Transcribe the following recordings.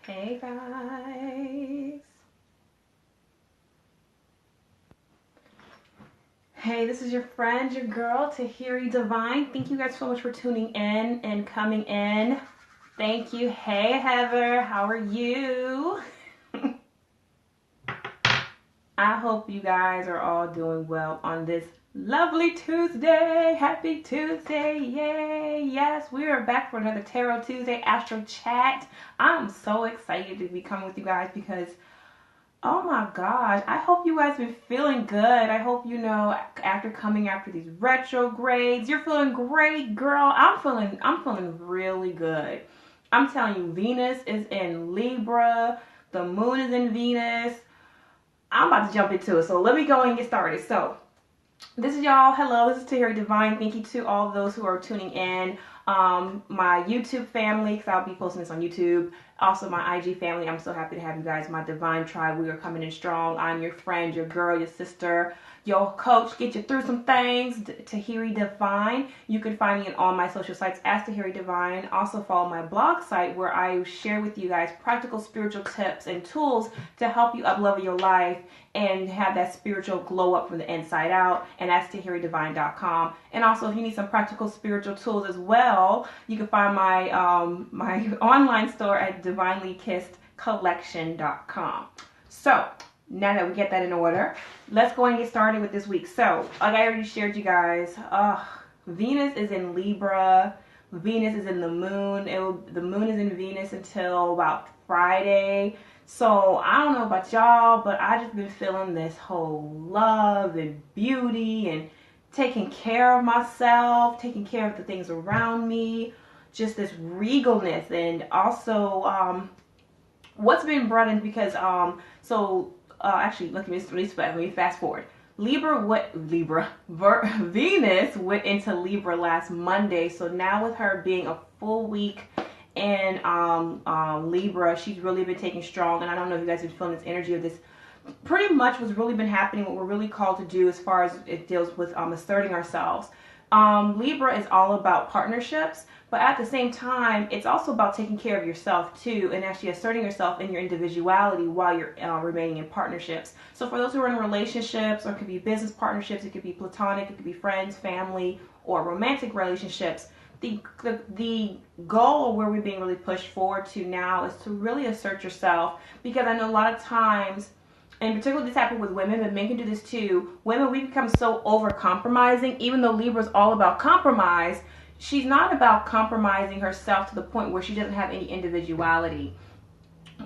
Hey guys. Hey, this is your friend, your girl, Tahiri Divine. Thank you guys so much for tuning in and coming in. Thank you. Hey Heather, how are you? I hope you guys are all doing well on this lovely Tuesday. Happy Tuesday. Yay. Yes, we are back for another Tarot Tuesday Astro Chat. I'm so excited to be coming with you guys because oh my gosh, I hope you guys been feeling good. I hope after coming after these retrogrades, you're feeling great, girl. I'm feeling really good. I'm telling you, Venus is in Libra, the moon is in Venus. I'm about to jump into it. So let me go and get started. So this is y'all. Hello, this is Tahiri Divine. Thank you to all of those who are tuning in. My YouTube family, because I'll be posting this on YouTube. Also my IG family. I'm so happy to have you guys. My Divine Tribe. We are coming in strong. I'm your friend, your girl, your sister, your coach. Get you through some things. Tahiri Divine. You can find me on all my social sites as Tahiri Divine. Also follow my blog site where I share with you guys practical spiritual tips and tools to help you up-level your life and have that spiritual glow up from the inside out. And that's TahiriDivine.com. And also, if you need some practical spiritual tools as well, you can find my my online store at Divinelykissedcollection.com. So now that we get that in order, let's go and get started with this week. So, like I already shared you guys, Venus is in Libra. Venus is in the moon. The moon is in Venus until about Friday. So I don't know about y'all, but I just been feeling this whole love and beauty and taking care of myself, taking care of the things around me, just this regalness. And also what's been brought in because actually let me fast forward. Venus went into Libra last Monday, so now with her being a full week in Libra, she's really been taking strong. And I don't know if you guys have been feeling this energy of this. Pretty much what's really been happening, what we're really called to do as far as it deals with asserting ourselves. Libra is all about partnerships, but at the same time, it's also about taking care of yourself too, and actually asserting yourself in your individuality while you're remaining in partnerships. So for those who are in relationships, or it could be business partnerships, it could be platonic, it could be friends, family, or romantic relationships, the goal where we're being really pushed forward to now is to really assert yourself, because I know a lot of times, and particularly this happens with women, but men can do this too. Women, we become so over compromising. Even though Libra's all about compromise, she's not about compromising herself to the point where she doesn't have any individuality,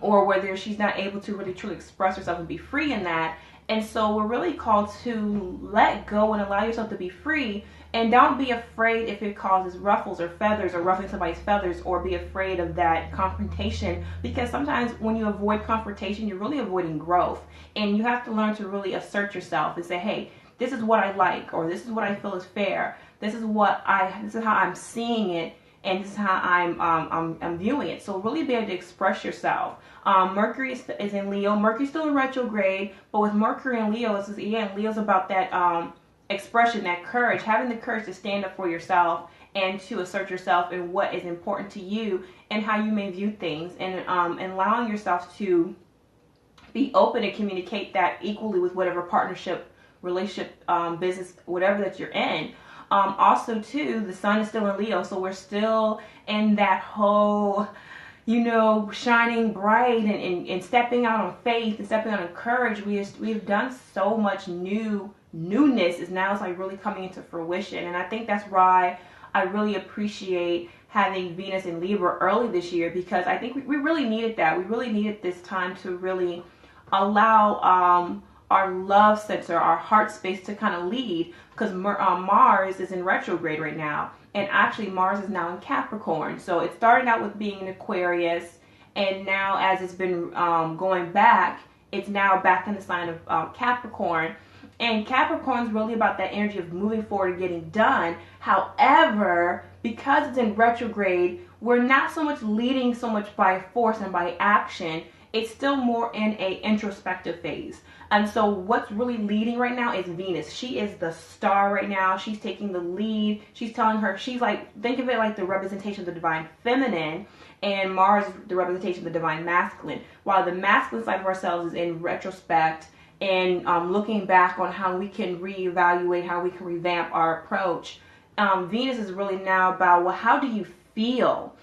or whether she's not able to really truly express herself and be free in that. And so we're really called to let go and allow yourself to be free. And don't be afraid if it causes ruffles or feathers, or ruffling somebody's feathers, or be afraid of that confrontation, because sometimes when you avoid confrontation, you're really avoiding growth. And you have to learn to really assert yourself and say, hey, this is what I like, or this is what I feel is fair. This is how I'm seeing it, and this is how I'm viewing it. So really be able to express yourself. Mercury is in Leo. Mercury's still in retrograde, but with Mercury in Leo, Leo's about that expression, that courage, having the courage to stand up for yourself and to assert yourself in what is important to you and how you may view things, and allowing yourself to be open and communicate that equally with whatever partnership, relationship, business, whatever that you're in. Also too, the sun is still in Leo, so we're still in that whole, shining bright and stepping out on faith and stepping out on courage. We've done so much newness is now, it's like really coming into fruition. And I think that's why I really appreciate having Venus in Libra early this year, because I think we really needed that. We really needed this time to really allow our love center, our heart space to kind of lead, because Mars is in retrograde right now, and actually Mars is now in Capricorn. So it started out with being in Aquarius, and now as it's been going back, it's now back in the sign of Capricorn. And Capricorn is really about that energy of moving forward and getting done. However, because it's in retrograde, we're not so much leading so much by force and by action. it's still more in a introspective phase. And so what's really leading right now is Venus. She is the star right now. She's taking the lead. She's telling her, she's like, think of it like the representation of the divine feminine, and Mars is the representation of the divine masculine. While the masculine side of ourselves is in retrospect and looking back on how we can reevaluate, how we can revamp our approach. Venus is really now about, well, how do you feel?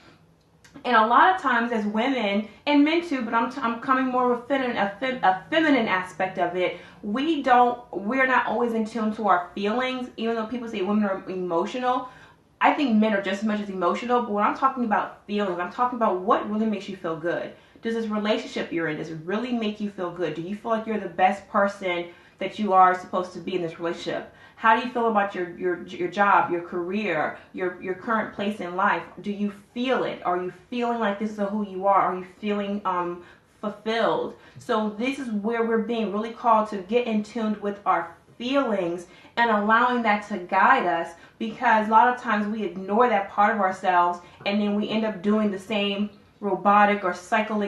And a lot of times as women, and men too, but I'm coming more of a feminine aspect of it. We're not always in tune to our feelings, even though people say women are emotional. I think men are just as much as emotional, but when I'm talking about feelings, I'm talking about what really makes you feel good. Does this relationship you're in, does it really make you feel good? Do you feel like you're the best person that you are supposed to be in this relationship? How do you feel about your job, your career, your current place in life? Do you feel it? Are you feeling like this is who you are? Are you feeling fulfilled? So this is where we're being really called to get in tune with our feelings and allowing that to guide us, because a lot of times we ignore that part of ourselves and then we end up doing the same robotic or cycle.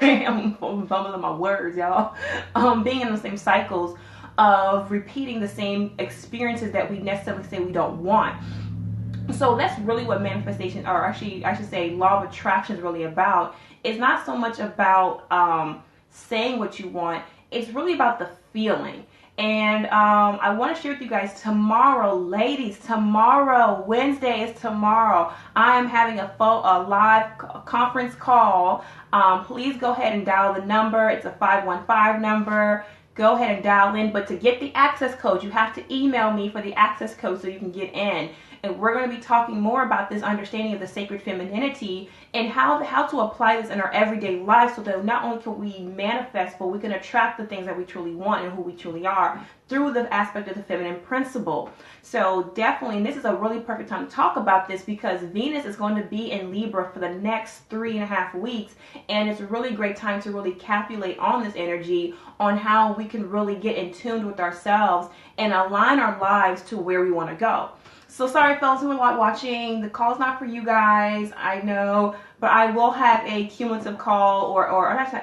I'm bumbling my words, y'all. Being in the same cycles of repeating the same experiences that we necessarily say we don't want. So that's really what manifestation, or actually I should say law of attraction, is really about. It's not so much about saying what you want. It's really about the feeling. And I want to share with you guys tomorrow, ladies, tomorrow, Wednesday is tomorrow. I am having a live conference call. Please go ahead and dial the number. It's a 515 number. Go ahead and dial in. But to get the access code, you have to email me for the access code so you can get in. And we're going to be talking more about this understanding of the sacred femininity and how to apply this in our everyday life, so that not only can we manifest, but we can attract the things that we truly want and who we truly are through the aspect of the feminine principle. So definitely, and this is a really perfect time to talk about this, because Venus is going to be in Libra for the next 3.5 weeks, and it's a really great time to really calculate on this energy, on how we can really get in tune with ourselves and align our lives to where we want to go. So sorry, fellas who are watching, the call's not for you guys, I know, but I will have a cumulative call, or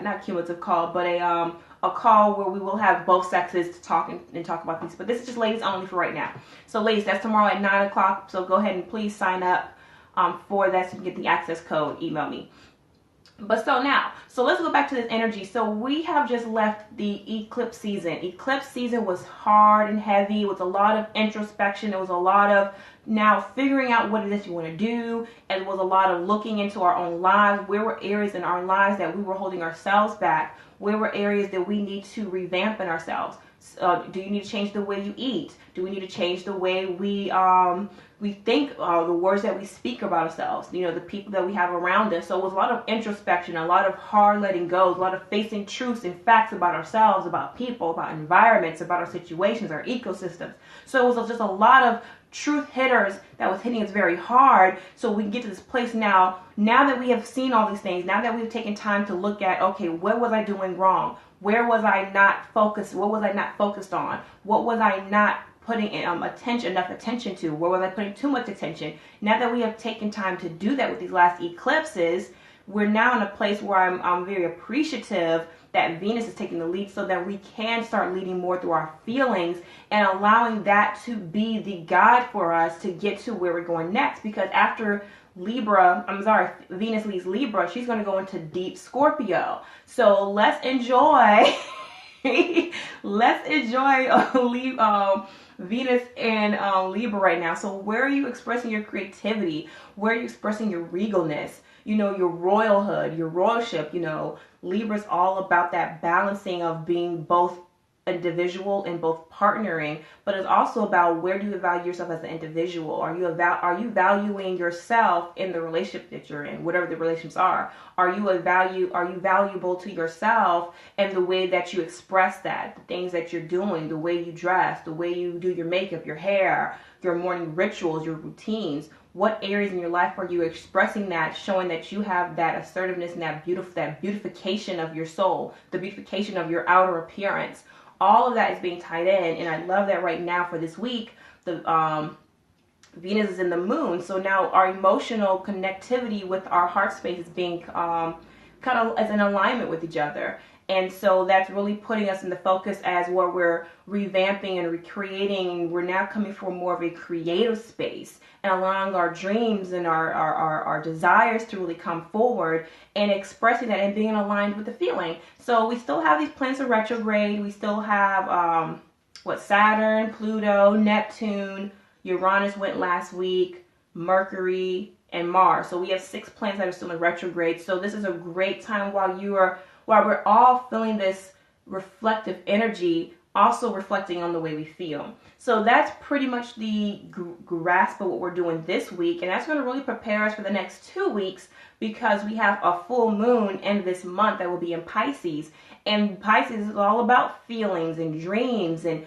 not cumulative call, but a call where we will have both sexes to talk and talk about these. But this is just ladies only for right now. So ladies, that's tomorrow at 9 o'clock. So go ahead and please sign up for that so you can get the access code. Email me. But so let's go back to this energy. So we have just left the eclipse season. Eclipse season was hard and heavy. It was a lot of introspection. It was a lot of now figuring out what it is you want to do. It was a lot of looking into our own lives. Where were areas in our lives that we were holding ourselves back? Where were areas that we need to revamp in ourselves? Do you need to change the way you eat? Do we need to change the way we think, the words that we speak about ourselves, the people that we have around us? So it was a lot of introspection, a lot of hard letting go, a lot of facing truths and facts about ourselves, about people, about environments, about our situations, our ecosystems. So it was just a lot of truth hitters that was hitting us very hard, so we can get to this place now that we have seen all these things, now that we've taken time to look at, okay, what was I doing wrong? Where was I not focused? What was I not focused on? What was I not putting enough attention to? Where was I putting too much attention? Now that we have taken time to do that with these last eclipses, we're now in a place where I'm very appreciative that Venus is taking the lead, so that we can start leading more through our feelings and allowing that to be the guide for us to get to where we're going next. Because after Venus leaves Libra, she's going to go into deep Scorpio. So let's enjoy, Venus and Libra right now. So where are you expressing your creativity? Where are you expressing your regalness? Your royalhood, your royalship. Libra's all about that balancing of being both individual and both partnering, but it's also about, where do you value yourself as an individual? Are you valuing yourself in the relationship that you're in, whatever the relationships are? Are you valuable to yourself and the way that you express that, the things that you're doing, the way you dress, the way you do your makeup, your hair, your morning rituals, your routines? What areas in your life are you expressing that, showing that you have that assertiveness and that beautification of your soul, the beautification of your outer appearance? All of that is being tied in, and I love that right now for this week. The Venus is in the moon. So now our emotional connectivity with our heart space is being kind of as in alignment with each other. And so that's really putting us in the focus as what we're revamping and recreating. We're now coming from more of a creative space and allowing our dreams and our desires to really come forward and expressing that and being aligned with the feeling. So we still have these planets in retrograde. We still have Saturn, Pluto, Neptune, Uranus went last week, Mercury, and Mars. So we have 6 planets that are still in retrograde. So this is a great time while we're all feeling this reflective energy, also reflecting on the way we feel. So that's pretty much the grasp of what we're doing this week. And that's going to really prepare us for the next 2 weeks, because we have a full moon in this month that will be in Pisces. And Pisces is all about feelings and dreams and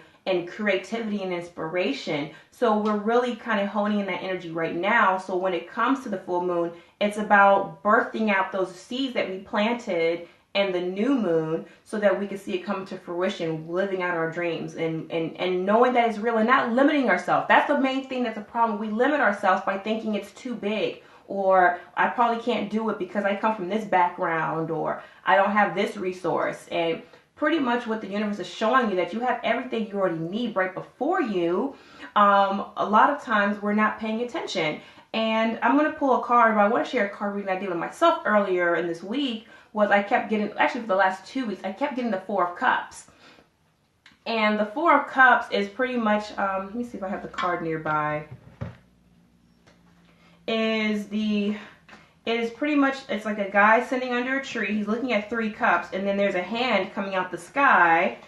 creativity and inspiration. So we're really kind of honing in that energy right now. So when it comes to the full moon, it's about birthing out those seeds that we planted and the new moon, so that we can see it come to fruition, living out our dreams and knowing that it's real and not limiting ourselves. That's the main thing that's a problem. We limit ourselves by thinking it's too big, or I probably can't do it because I come from this background, or I don't have this resource. And pretty much what the universe is showing you, that you have everything you already need right before you. A lot of times we're not paying attention. And I'm going to pull a card, but I want to share a card reading I did with myself earlier in this week. I kept getting, actually for the last 2 weeks, I kept getting the 4 of Cups. And the 4 of Cups is pretty much, let me see if I have the card nearby. It is pretty much, it's like a guy sitting under a tree. He's looking at 3 cups, and then there's a hand coming out the sky,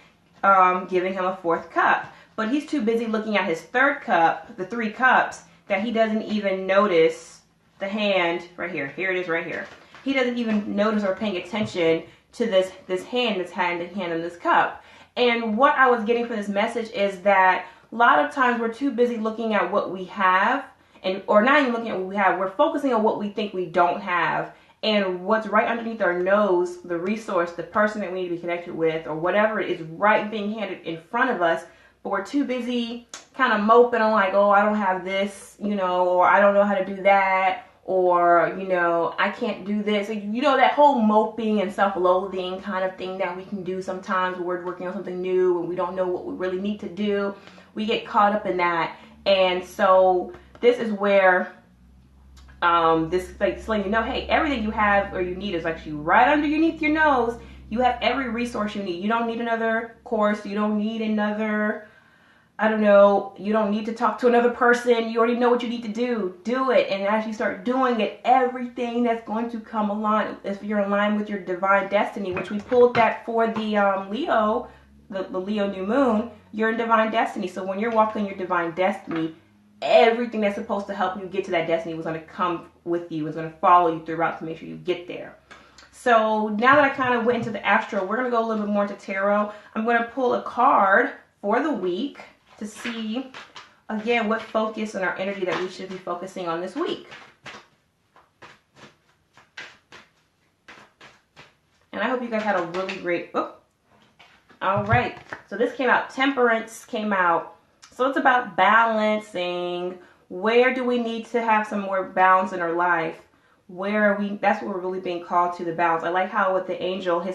giving him a 4th cup. But he's too busy looking at his 3rd cup, the 3 cups, that he doesn't even notice the hand right here. Here it is right here. He doesn't even notice or paying attention to this hand that's hand in hand in this cup. And what I was getting from this message is that a lot of times we're too busy looking at what we have, or not even looking at what we have. We're focusing on what we think we don't have, and what's right underneath our nose, the resource, the person that we need to be connected with, or whatever it is right being handed in front of us. But we're too busy kind of moping on like, oh, I don't have this, or I don't know how to do that, or, I can't do this. That whole moping and self-loathing kind of thing that we can do sometimes when we're working on something new and we don't know what we really need to do. We get caught up in that. And so this is where this like letting you know, hey, everything you have or you need is actually right underneath your nose. You have every resource you need. You don't need another course. You don't need another, you don't need to talk to another person. You already know what you need to do. Do it. And as you start doing it, everything that's going to come along, if you're aligned with your divine destiny, which we pulled that for the Leo, the Leo new moon, you're in divine destiny. So when you're walking your divine destiny, everything that's supposed to help you get to that destiny was going to come with you, was going to follow you throughout to make sure you get there. So now that I kind of went into the Astro, we're going to go a little bit more into tarot. I'm going to pull a card for the week to see, again, what focus and our energy that we should be focusing on this week. And I hope you guys had a really great, all right. So this came out, Temperance came out. So it's about balancing. Where do we need to have some more balance in our life? That's what we're really being called to, the balance. I like how with the angel,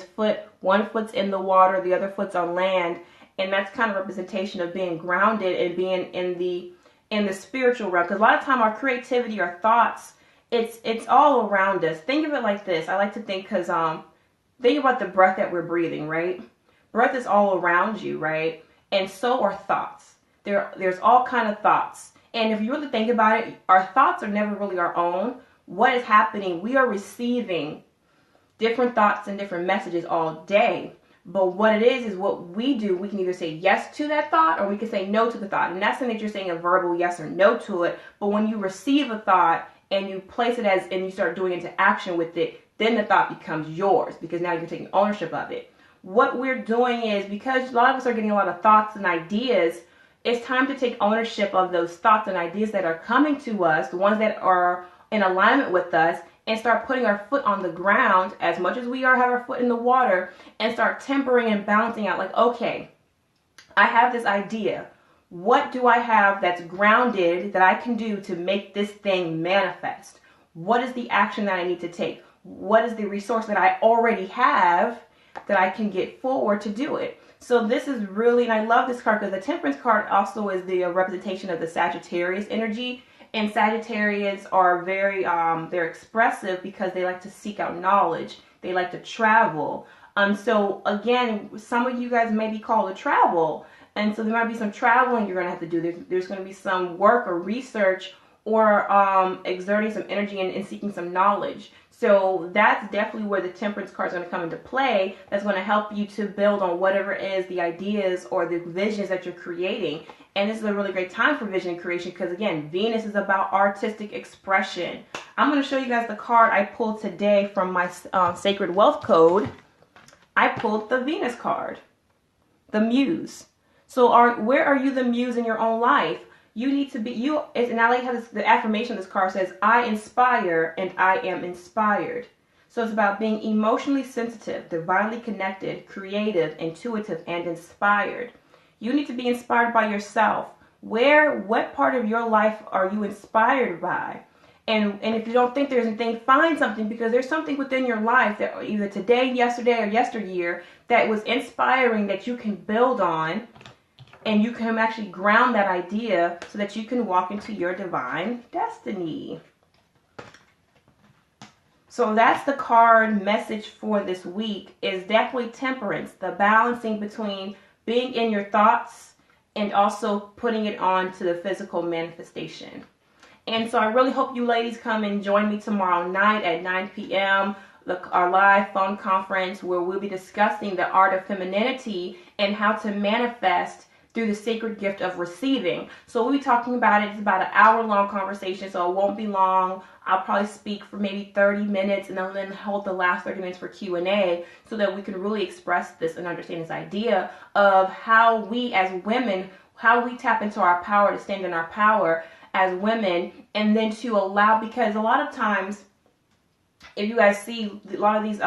one foot's in the water, the other foot's on land. And that's kind of representation of being grounded and being in the spiritual realm. Because a lot of time our creativity, our thoughts, it's all around us. Think of it like this. I like to think, because think about the breath that we're breathing, right? Breath is all around you, right? And so are thoughts. There's all kind of thoughts. And if you really think about it, our thoughts are never really our own. What is happening? We are receiving different thoughts and different messages all day. But what it is what we do. We can either say yes to that thought, or we can say no to the thought. And that's something that you're saying a verbal yes or no to it. But when you receive a thought and you place it and you start doing into action with it, then the thought becomes yours, because now you're taking ownership of it. What we're doing is, because a lot of us are getting a lot of thoughts and ideas, it's time to take ownership of those thoughts and ideas that are coming to us, the ones that are in alignment with us, and start putting our foot on the ground as much as we have our foot in the water, and start tempering and balancing out like, okay, I have this idea. What do I have that's grounded that I can do to make this thing manifest? What is the action that I need to take? What is the resource that I already have that I can get forward to do it? So this is really, and I love this card because the Temperance card also is the representation of the Sagittarius energy. And Sagittarius are very, they're expressive because they like to seek out knowledge. They like to travel. So again, some of you guys may be called to travel. And so there might be some traveling you're going to have to do. There's going to be some work or research or exerting some energy and seeking some knowledge. So that's definitely where the Temperance card is going to come into play. That's going to help you to build on whatever it is, the ideas or the visions that you're creating. And this is a really great time for vision creation because, again, Venus is about artistic expression. I'm going to show you guys the card I pulled today from my Sacred Wealth Code. I pulled the Venus card, the Muse. So where are you the Muse in your own life? You need to be, and I like how the affirmation of this card says, I inspire and I am inspired. So it's about being emotionally sensitive, divinely connected, creative, intuitive, and inspired. You need to be inspired by yourself. What part of your life are you inspired by? And if you don't think there's anything, find something, because there's something within your life that either today, yesterday, or yesteryear that was inspiring that you can build on. And you can actually ground that idea so that you can walk into your divine destiny. So that's the card message for this week, is definitely temperance, the balancing between being in your thoughts and also putting it on to the physical manifestation. And so I really hope you ladies come and join me tomorrow night at 9 p.m. Our live phone conference where we'll be discussing the art of femininity and how to manifest through the sacred gift of receiving. So we'll be talking about it. It's about an hour-long conversation, so it won't be long. I'll probably speak for maybe 30 minutes and then hold the last 30 minutes for Q&A so that we can really express this and understand this idea of how we as women, how we tap into our power to stand in our power as women, and then to allow, because a lot of times, if you guys see, a lot of these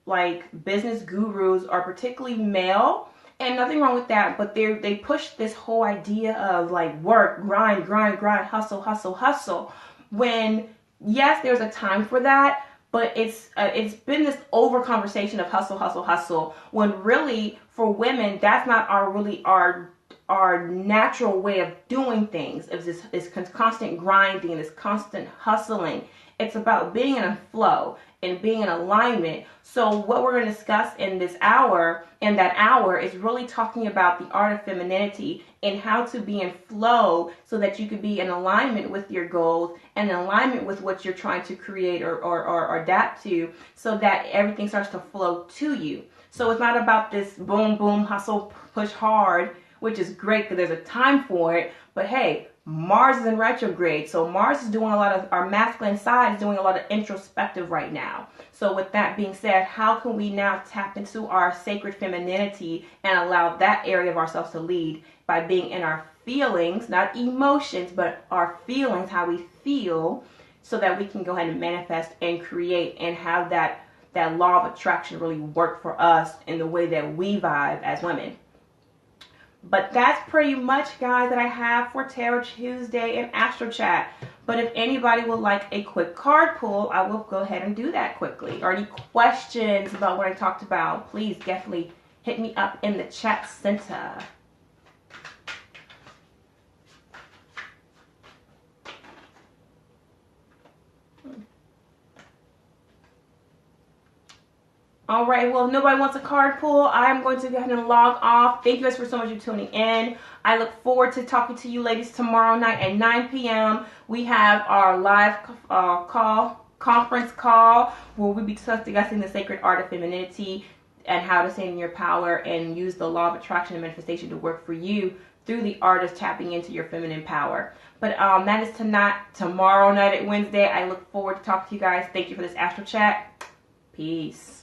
like business gurus are particularly male. And nothing wrong with that, but they push this whole idea of like work, grind, hustle, hustle, hustle. When yes, there's a time for that, but it's been this over conversation of hustle, hustle, hustle. When really for women, that's not our natural way of doing things. It's this constant grinding, this constant hustling. It's about being in a flow and being in alignment. So what we're going to discuss in that hour is really talking about the art of femininity and how to be in flow so that you can be in alignment with your goals and in alignment with what you're trying to create or adapt to, so that everything starts to flow to you. So it's not about this boom, boom, hustle, push hard, which is great because there's a time for it. But hey, Mars is in retrograde, so Mars is doing a lot of, our masculine side is doing a lot of introspective right now. So with that being said, how can we now tap into our sacred femininity and allow that area of ourselves to lead by being in our feelings, not emotions, but our feelings, how we feel, so that we can go ahead and manifest and create and have that law of attraction really work for us in the way that we vibe as women. But that's pretty much, guys, that I have for Tarot Tuesday and Astro Chat. But if anybody would like a quick card pull, I will go ahead and do that quickly. Or any questions about what I talked about, please definitely hit me up in the chat center. All right, well, if nobody wants a card pull, I'm going to go ahead and log off. Thank you guys for so much for tuning in. I look forward to talking to you ladies tomorrow night at 9 p.m. We have our live conference call where we'll be discussing the sacred art of femininity and how to stand in your power and use the law of attraction and manifestation to work for you through the art of tapping into your feminine power. But that is tomorrow night at Wednesday. I look forward to talking to you guys. Thank you for this Astro Chat. Peace.